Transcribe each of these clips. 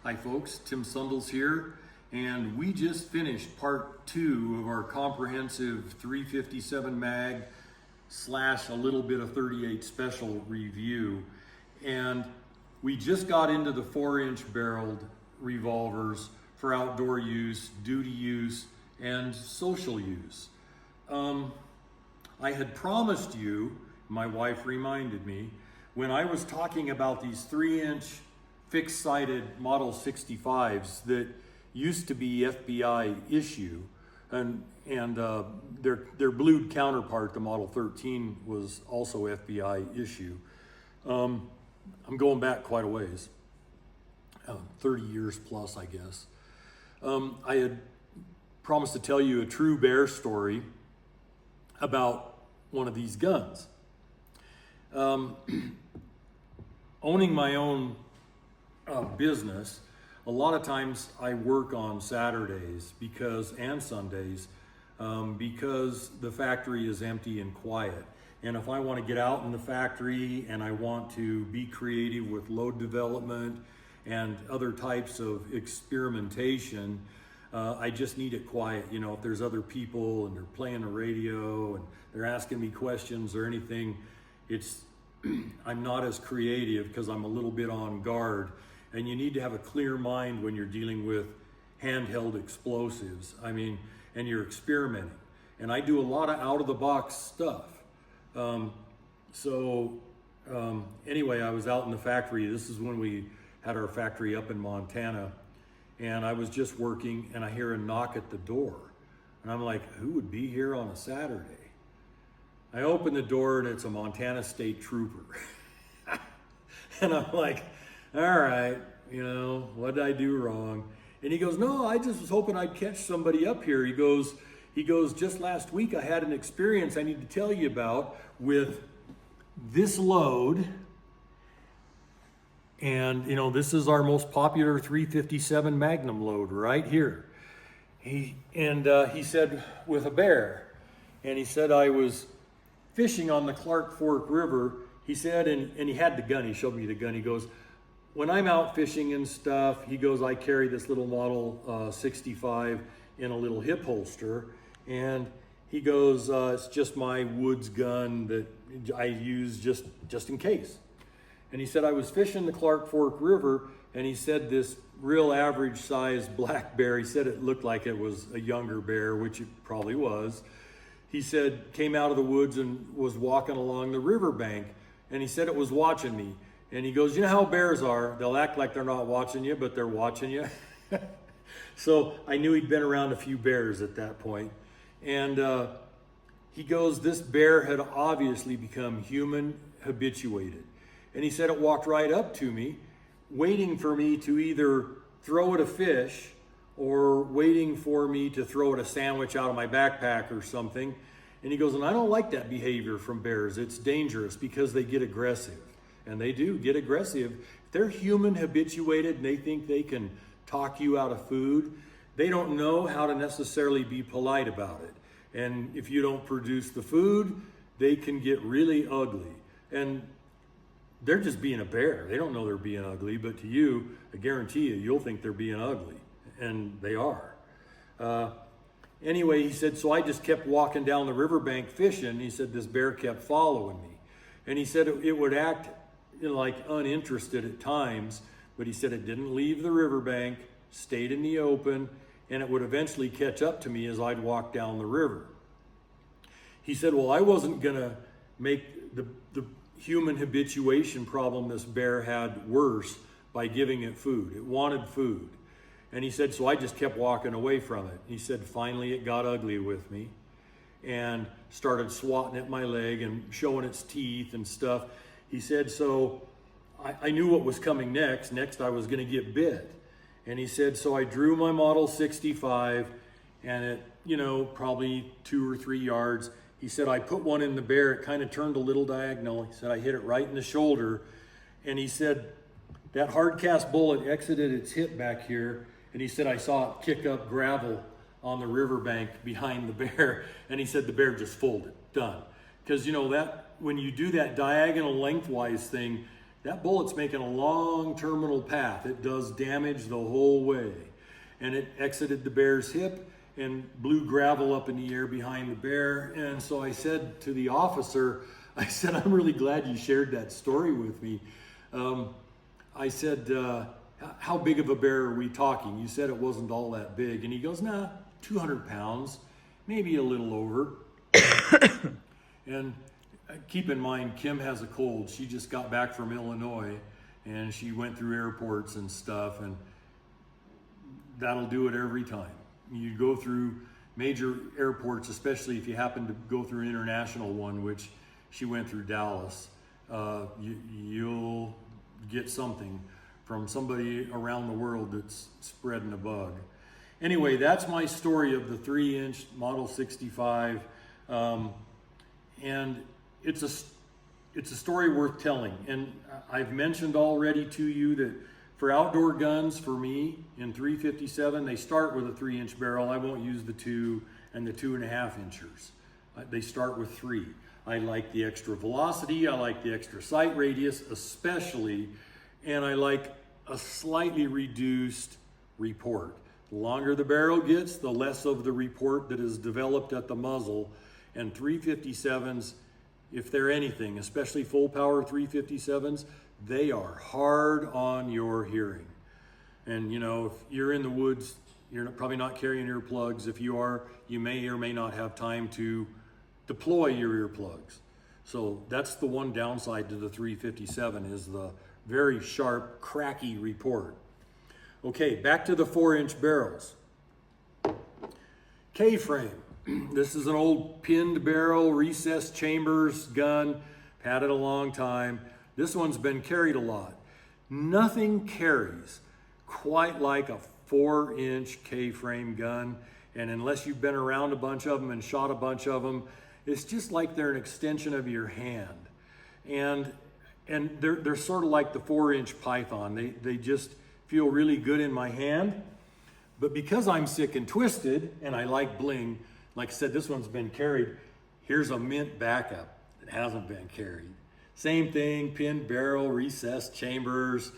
Hi folks, Tim Sundles here, and we just finished part 2 of our comprehensive 357 mag slash a little bit of 38 special review. And we just got into the 4-inch barreled revolvers for outdoor use, duty use, and social use. I had promised you, my wife reminded me, when I was talking about these 3-inch fixed-sided Model 65s that used to be FBI issue, and their blued counterpart, the Model 13, was also FBI issue. I'm going back quite a ways, 30 years plus, I guess. I had promised to tell you a true bear story about one of these guns. Owning my own business, a lot of times I work on Saturdays and Sundays because the factory is empty and quiet. And if I want to get out in the factory and I want to be creative with load development and other types of experimentation, I just need it quiet. You know, if there's other people and they're playing the radio and they're asking me questions or anything, I'm not as creative because I'm a little bit on guard. And you need to have a clear mind when you're dealing with handheld explosives. And you're experimenting. And I do a lot of out-of-the-box stuff. Anyway, I was out in the factory. This is when we had our factory up in Montana. And I was just working, and I hear a knock at the door. And I'm like, who would be here on a Saturday? I open the door, and it's a Montana State Trooper. And I'm like, all right, what did I do wrong? And he goes, no, I just was hoping I'd catch somebody up here. He goes, just last week I had an experience I need to tell you about with this load. And, this is our most popular 357 Magnum load right here. He said, with a bear. And he said, I was fishing on the Clark Fork River. He said, and he had the gun. He showed me the gun. He goes, when I'm out fishing and stuff, he goes, I carry this little Model 65 in a little hip holster. And he goes, it's just my woods gun that I use just in case. And he said, I was fishing the Clark Fork River, and he said this real average sized black bear, he said it looked like it was a younger bear, which it probably was. He said, came out of the woods and was walking along the riverbank, and he said it was watching me. And he goes, you know how bears are? They'll act like they're not watching you, but they're watching you. So I knew he'd been around a few bears at that point. And he goes, this bear had obviously become human habituated. And he said it walked right up to me, waiting for me to either throw it a fish or waiting for me to throw it a sandwich out of my backpack or something. And he goes, and I don't like that behavior from bears. It's dangerous because they get aggressive. And they do get aggressive. If they're human habituated and they think they can talk you out of food, they don't know how to necessarily be polite about it. And if you don't produce the food, they can get really ugly. And they're just being a bear. They don't know they're being ugly, but to you, I guarantee you'll think they're being ugly. And they are. Anyway, he said, so I just kept walking down the riverbank fishing. He said this bear kept following me. And he said it would act like uninterested at times, but he said it didn't leave the riverbank, stayed in the open, and it would eventually catch up to me as I'd walk down the river. He said, well, I wasn't going to make the human habituation problem this bear had worse by giving it food. It wanted food. And he said, so I just kept walking away from it. He said, finally it got ugly with me and started swatting at my leg and showing its teeth and stuff. He said, so I knew what was coming next. Next I was going to get bit. And he said, so I drew my Model 65 and at, probably 2 or 3 yards, he said, I put one in the bear. It kind of turned a little diagonal. He said, I hit it right in the shoulder. And he said, that hard cast bullet exited its hip back here. And he said, I saw it kick up gravel on the riverbank behind the bear. And he said, the bear just folded, done. Because that when you do that diagonal lengthwise thing, that bullet's making a long terminal path. It does damage the whole way. And it exited the bear's hip and blew gravel up in the air behind the bear. And so I said to the officer, I said, I'm really glad you shared that story with me. I said, how big of a bear are we talking? You said it wasn't all that big. And he goes, nah, 200 pounds, maybe a little over. And keep in mind, Kim has a cold. She just got back from Illinois and she went through airports and stuff, and that'll do it every time. You go through major airports, especially if you happen to go through an international one, which she went through Dallas, you'll get something from somebody around the world that's spreading a bug. Anyway, that's my story of the 3-inch Model 65. And it's a story worth telling. And I've mentioned already to you that for outdoor guns, for me, in 357, they start with a 3-inch barrel. I won't use the 2 and the 2.5 inchers. They start with 3. I like the extra velocity, I like the extra sight radius, especially, and I like a slightly reduced report. The longer the barrel gets, the less of the report that is developed at the muzzle. And 357s, if they're anything, especially full power 357s, they are hard on your hearing. And you know, if you're in the woods, you're probably not carrying earplugs. If you are, you may or may not have time to deploy your earplugs. So that's the one downside to the 357, is the very sharp, cracky report. Okay, back to the 4-inch barrels. K-frame. This is an old pinned barrel, recessed chambers gun. Had it a long time. This one's been carried a lot. Nothing carries quite like a 4-inch K-frame gun. And unless you've been around a bunch of them and shot a bunch of them, it's just like they're an extension of your hand. And they're sort of like the 4-inch Python. They just feel really good in my hand. But because I'm sick and twisted and I like bling, like I said, this one's been carried. Here's a mint backup that hasn't been carried. Same thing, pinned barrel, recessed chambers,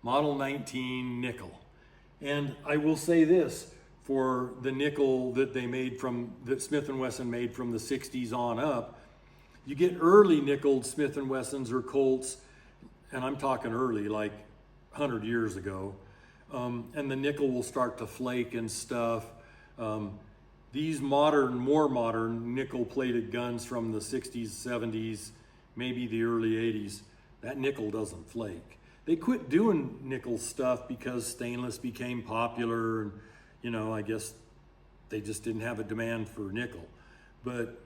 Model 19 nickel. And I will say this, for the nickel that they made that Smith & Wesson made from the 60s on up, you get early nickeled Smith & Wessons or Colts, and I'm talking early, like 100 years ago, and the nickel will start to flake and stuff. These more modern nickel-plated guns from the 60s, 70s, maybe the early 80s, that nickel doesn't flake. They quit doing nickel stuff because stainless became popular, and you know, I guess they just didn't have a demand for nickel. But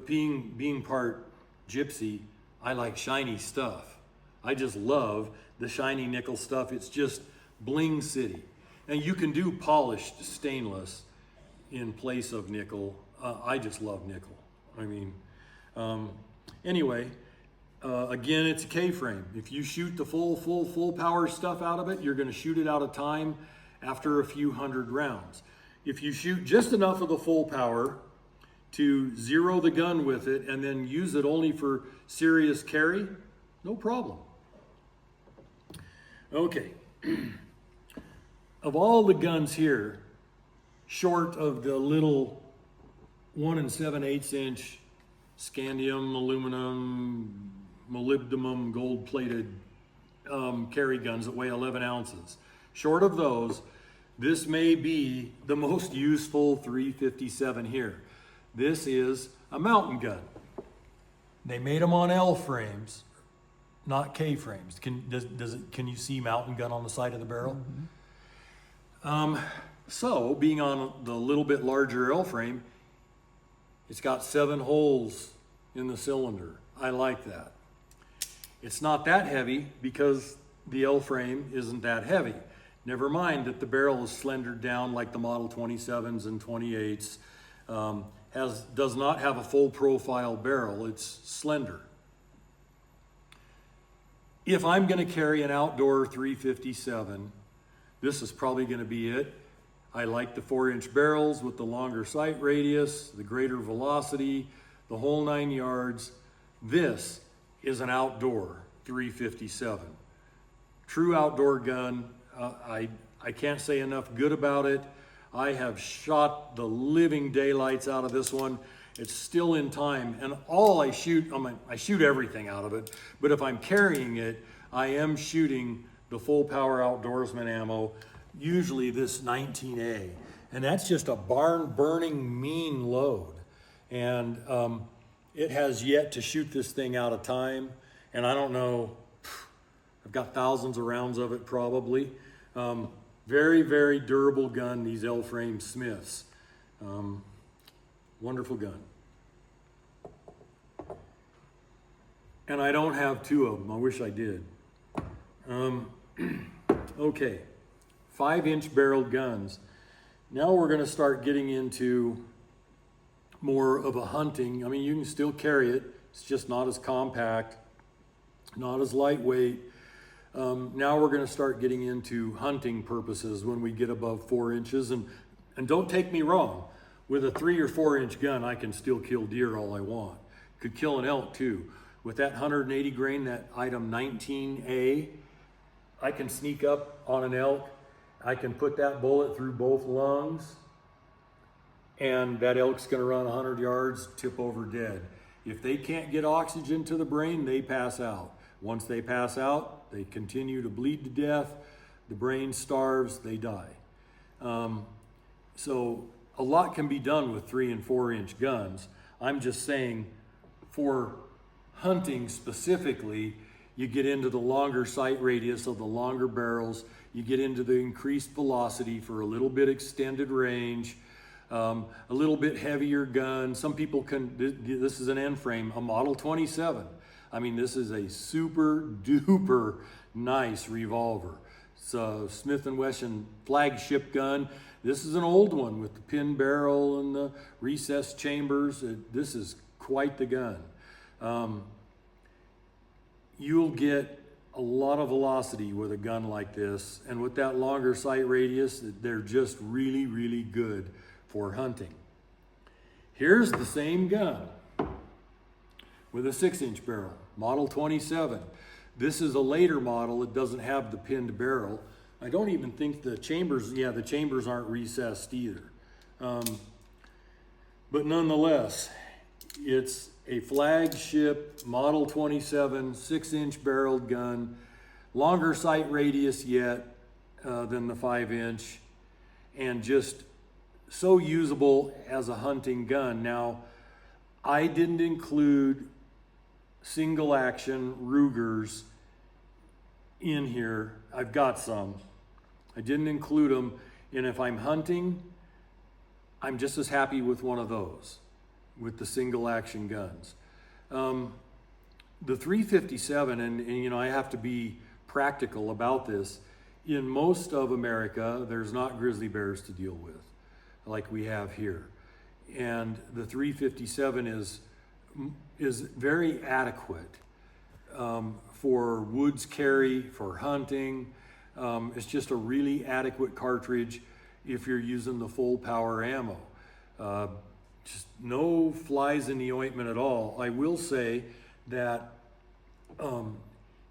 being part gypsy, I like shiny stuff. I just love the shiny nickel stuff. It's just bling city. And you can do polished stainless in place of nickel. I just love nickel. I mean, anyway, again, it's a K-frame. If you shoot the full power stuff out of it, you're gonna shoot it out of time after a few hundred rounds. If you shoot just enough of the full power to zero the gun with it and then use it only for serious carry, no problem. Okay, of all the guns here, short of the little 1 7/8 inch scandium, aluminum, molybdenum, gold-plated carry guns that weigh 11 ounces, short of those, this may be the most useful 357 here. This is a mountain gun. They made them on L frames, not K frames. Can you see mountain gun on the side of the barrel? Mm-hmm. So being on the little bit larger L frame, it's got 7 holes in the cylinder. I like that. It's not that heavy because the L frame isn't that heavy. Never mind that the barrel is slendered down like the Model 27s and 28s. Does not have a full profile barrel, it's slender. If I'm gonna carry an outdoor 357, this is probably gonna be it. I like the 4-inch barrels with the longer sight radius, the greater velocity, the whole 9 yards. This is an outdoor 357. True outdoor gun. I can't say enough good about it. I have shot the living daylights out of this one. It's still in time, and all I shoot, I shoot everything out of it, but if I'm carrying it, I am shooting the full power outdoorsman ammo, usually this 19A, and that's just a barn burning mean load. And it has yet to shoot this thing out of time, and I don't know, I've got thousands of rounds of it probably. Very, very durable gun, these L-frame Smiths. Wonderful gun. And I don't have two of them. I wish I did. Okay, 5-inch barreled guns. Now we're going to start getting into more of a hunting. I mean, you can still carry it. It's just not as compact, not as lightweight. Now we're going to start getting into hunting purposes when we get above 4 inches. And don't take me wrong, with a 3 or 4 inch gun, I can still kill deer all I want. Could kill an elk too. With that 180 grain, that item 19A, I can sneak up on an elk. I can put that bullet through both lungs, and that elk's going to run 100 yards, tip over dead. If they can't get oxygen to the brain, they pass out. Once they pass out, they continue to bleed to death. The brain starves, they die. So a lot can be done with 3 and 4 inch guns. I'm just saying, for hunting specifically, you get into the longer sight radius of the longer barrels, you get into the increased velocity for a little bit extended range, a little bit heavier gun. Some people can, this is an end frame, a Model 27. I mean, this is a super duper nice revolver. It's a Smith & Wesson flagship gun. This is an old one with the pin barrel and the recessed chambers. This is quite the gun. You'll get a lot of velocity with a gun like this, and with that longer sight radius, they're just really, really good for hunting. Here's the same gun with a 6-inch barrel, Model 27. This is a later model. It doesn't have the pinned barrel. I don't even think the chambers, the chambers aren't recessed either. But nonetheless, it's a flagship Model 27 6-inch barreled gun, longer sight radius yet than the 5-inch, and just so usable as a hunting gun. Now, I didn't include single action Rugers in here. I've got some. I didn't include them, and if I'm hunting, I'm just as happy with one of those, with the single action guns. The 357, and I have to be practical about this. In most of America, there's not grizzly bears to deal with like we have here. And the 357 is very adequate for woods carry, for hunting. It's just a really adequate cartridge if you're using the full power ammo. Just no flies in the ointment at all. I will say that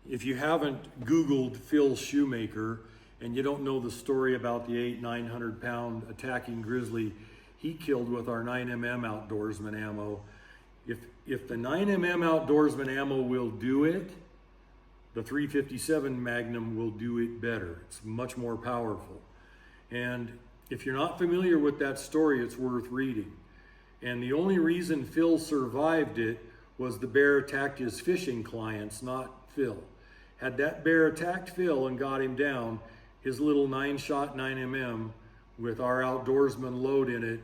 if you haven't Googled Phil Shoemaker and you don't know the story about the 800-900 pound attacking grizzly he killed with our 9mm outdoorsman ammo, if the 9mm outdoorsman ammo will do it, the 357 Magnum will do it better. It's much more powerful. And if you're not familiar with that story, it's worth reading. And the only reason Phil survived it was the bear attacked his fishing clients, not Phil. Had that bear attacked Phil and got him down, his little 9-shot 9mm with our outdoorsman load in it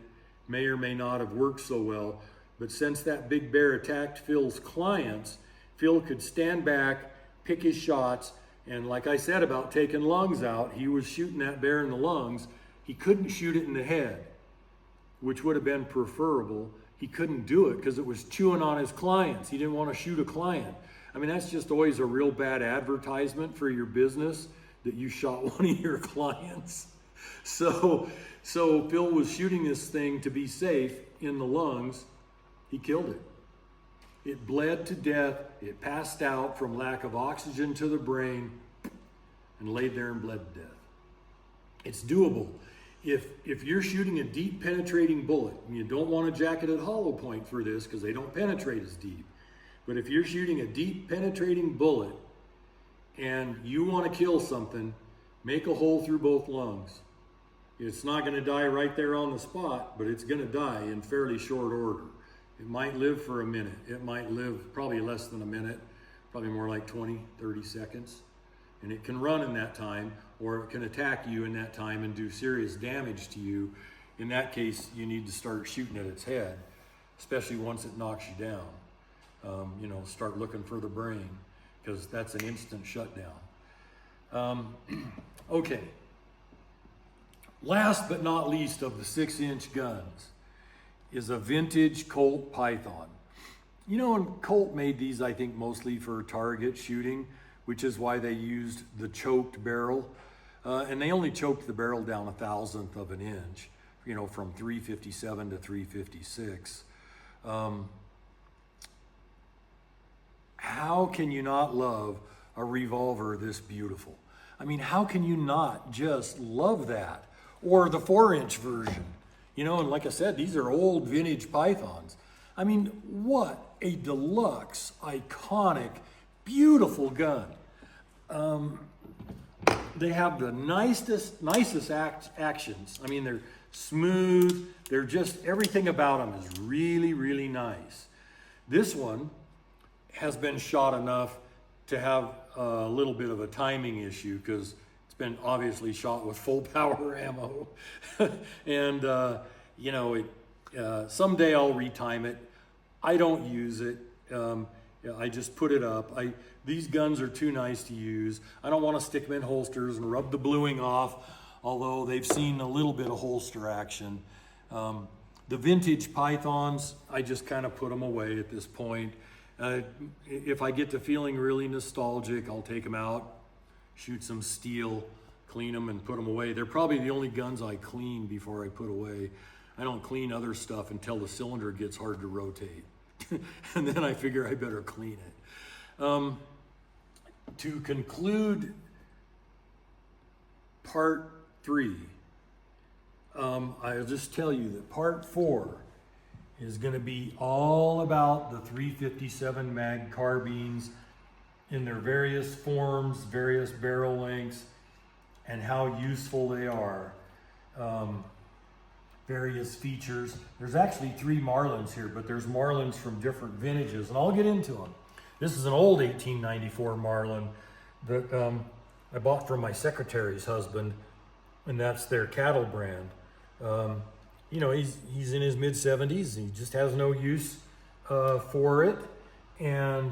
may or may not have worked so well. But since that big bear attacked Phil's clients, Phil could stand back, pick his shots, and like I said about taking lungs out, he was shooting that bear in the lungs. He couldn't shoot it in the head, which would have been preferable. He couldn't do it because it was chewing on his clients. He didn't want to shoot a client. I mean, that's just always a real bad advertisement for your business, that you shot one of your clients. So Phil was shooting this thing to be safe in the lungs. He killed it. It bled to death. It passed out from lack of oxygen to the brain and laid there and bled to death. It's doable. If you're shooting a deep penetrating bullet, and you don't want a jacketed hollow point for this because they don't penetrate as deep, but if you're shooting a deep penetrating bullet and you want to kill something, make a hole through both lungs. It's not going to die right there on the spot, but it's going to die in fairly short order. It might live for a minute. It might live probably less than a minute, probably more like 20, 30 seconds. And it can run in that time, or it can attack you in that time and do serious damage to you. In that case, you need to start shooting at its head, especially once it knocks you down. Start looking for the brain, because that's an instant shutdown. Okay. Last but not least of the 6-inch guns is a vintage Colt Python. And Colt made these, I think, mostly for target shooting, which is why they used the choked barrel. And they only choked the barrel down 1/1000th of an inch, from 357 to 356. How can you not love a revolver this beautiful? I mean, how can you not just love that? Or the 4-inch version. And like I said, these are old vintage Pythons. I mean, what a deluxe, iconic, beautiful gun. They have the nicest actions. I mean, they're smooth. They're just, everything about them is really, really nice. This one has been shot enough to have a little bit of a timing issue, because it's been obviously shot with full power ammo. And, someday I'll retime it. I don't use it. I just put it up. These guns are too nice to use. I don't want to stick them in holsters and rub the bluing off, although they've seen a little bit of holster action. The vintage Pythons, I just kind of put them away at this point. If I get to feeling really nostalgic, I'll take them out, shoot some steel, clean them, and put them away. They're probably the only guns I clean before I put away. I don't clean other stuff until the cylinder gets hard to rotate. And then I figure I better clean it. To conclude part 3, I'll just tell you that part 4 is going to be all about the 357 mag carbines in their various forms, various barrel lengths, and how useful they are. Various features. There's actually 3 Marlins here, but there's Marlins from different vintages, and I'll get into them. This is an old 1894 Marlin that I bought from my secretary's husband, and that's their cattle brand. He's in his mid-70s. He just has no use for it, and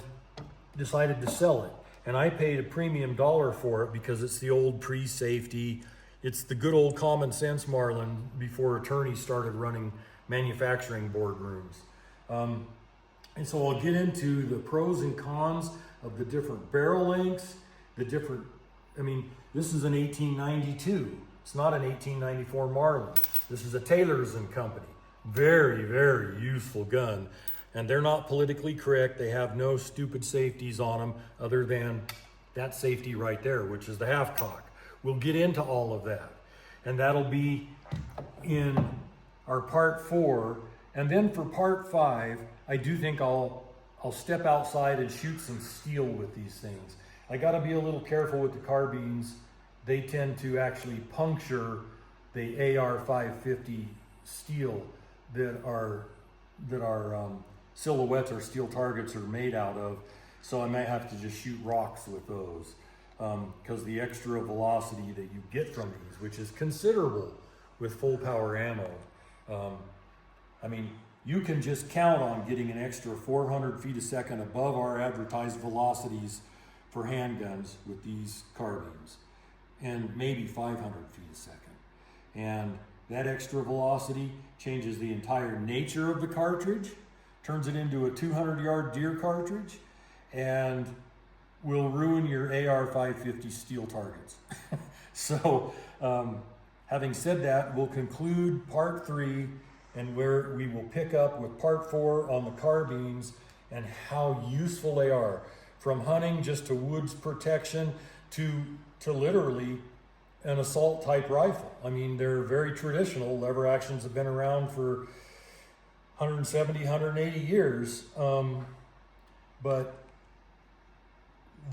decided to sell it. And I paid a premium dollar for it because it's the old pre-safety. It's the good old common sense Marlin before attorneys started running manufacturing boardrooms. And so I'll get into the pros and cons of the different barrel lengths, this is an 1892. It's not an 1894 Marlin. This is a Taylor's and Company. Very, very useful gun. And they're not politically correct. They have no stupid safeties on them other than that safety right there, which is the half cock. We'll get into all of that. And that'll be in our part 4. And then for part 5, I do think I'll step outside and shoot some steel with these things. I gotta be a little careful with the carbines. They tend to actually puncture the AR-550 steel that our silhouettes or steel targets are made out of. So I might have to just shoot rocks with those, because the extra velocity that you get from these, which is considerable with full power ammo. You can just count on getting an extra 400 feet a second above our advertised velocities for handguns with these carbines, and maybe 500 feet a second. And that extra velocity changes the entire nature of the cartridge, turns it into a 200-yard deer cartridge, and will ruin your AR-550 steel targets. So, having said that, we'll conclude part 3, and where we will pick up with part 4 on the carbines and how useful they are, from hunting just to woods protection to literally an assault type rifle. I mean, they're very traditional. Lever actions have been around for 170, 180 years, but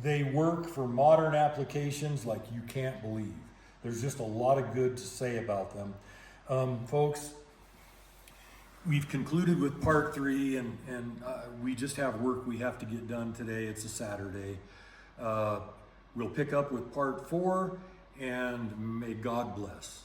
they work for modern applications like you can't believe. There's just a lot of good to say about them. Folks, we've concluded with part 3, and we just have work we have to get done today. It's a Saturday. We'll pick up with part 4, and may God bless.